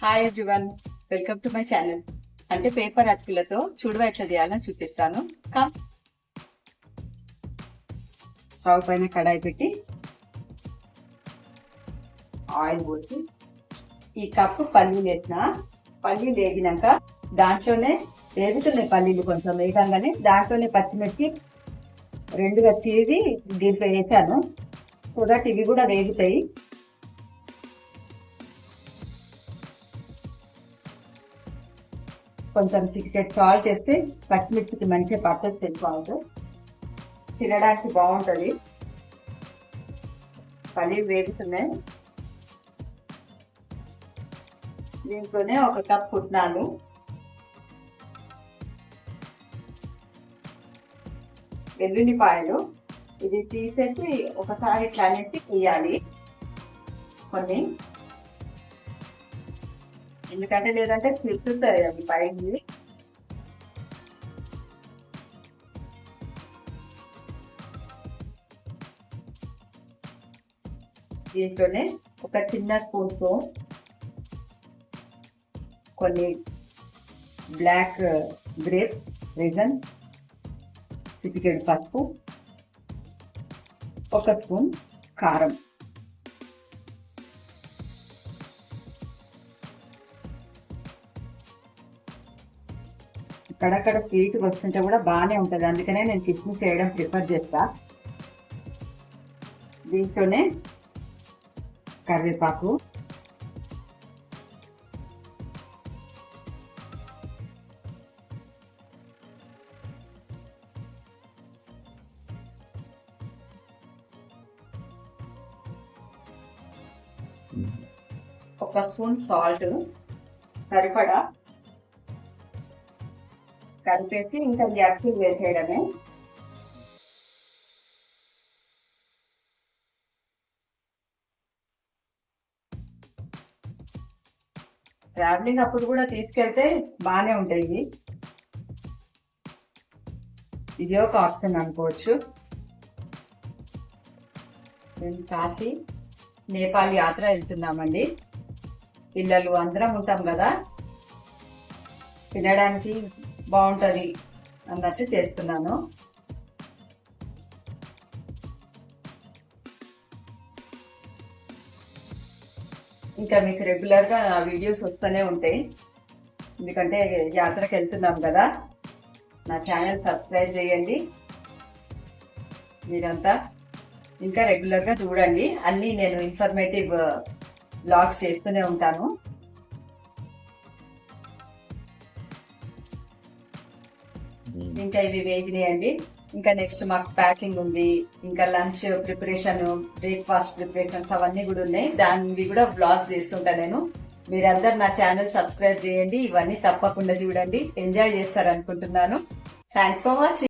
Hi everyone, welcome to my channel. అంటే paper అటుకులతో చూడవ ఎట్లా చేయాలని చూపిస్తాను. స్టవ్ పైన కడాయి పెట్టి ఆయిల్ పోసి ఈ కప్పు పల్లీలు వేసిన, పల్లీలు వేగినాక దాంట్లోనే వేగుతున్నాయి పల్లీలు, కొంచెం వేగంగానే దాంట్లోనే పచ్చిమిర్చి రెండుగా తీసి దీంట్లో వేసాను. సో దట్ ఇవి కూడా వేగుతాయి. కొంచెం చికెట్ సాల్ట్ వేస్తే పచ్చిమిర్చికి మంచిగా పట్టొచ్చు. సాల్ట్ తినడానికి బాగుంటుంది. పల్లీలు వేగుతున్నాయి. దీంట్లోనే ఒక కప్ పుట్నాలు, వెల్లుల్లిపాయలు ఇది తీసేసి ఒకసారి ఇట్లా అనేసి తీయాలి కొన్ని, ఎందుకంటే లేదంటే చిరుతుంది అవి పైకి. దీంట్లోనే ఒక చిన్న స్పూన్తో కొన్ని బ్లాక్ గ్రేప్స్ రీజన్, చిటికెడు పసుపు, ఒక స్పూన్ కారం, అక్కడక్కడ స్వీట్ వస్తుంటే కూడా బాగానే ఉంటుంది, అందుకనే నేను కిస్మిస్ చేయడం ప్రిఫర్ చేస్తా. దీంట్లోనే కరివేపాకు, ఒక స్పూన్ సాల్ట్ సరిపడా కలిపేసి ఇంకా ఈ అటుకులు వేసేయడమే. ట్రావెలింగ్ అప్పుడు కూడా తీసుకెళ్తే బాగానే ఉంటాయి. ఇది ఒక ఆప్షన్ అనుకోవచ్చు. మేము కాశీ నేపాల్ యాత్ర వెళ్తున్నామండి. పిల్లలు అందరం ఉంటాం కదా, తినడానికి బాగుంటుంది అన్నట్టు చేస్తున్నాను. ఇంకా మీకు రెగ్యులర్గా వీడియోస్ వస్తూనే ఉంటాయి, ఎందుకంటే యాత్రకు వెళ్తున్నాం కదా. నా ఛానల్ సబ్స్క్రైబ్ చేయండి మీరంతా, ఇంకా రెగ్యులర్గా చూడండి. అన్నీ నేను ఇన్ఫర్మేటివ్ బ్లాగ్స్ చేస్తూనే ఉంటాను. ఇంకా ఇవి వేగినాయండి. ఇంకా నెక్స్ట్ మాకు ప్యాకింగ్ ఉంది, ఇంకా లంచ్ ప్రిపరేషన్, బ్రేక్ఫాస్ట్ ప్రిపరేషన్స్ అవన్నీ కూడా ఉన్నాయి. దానివి కూడా బ్లాగ్స్ చేస్తుంటా నేను. మీరందరు నా ఛానల్ సబ్స్క్రైబ్ చేయండి, ఇవన్నీ తప్పకుండా చూడండి, ఎంజాయ్ చేస్తారనుకుంటున్నాను. Thanks for watching.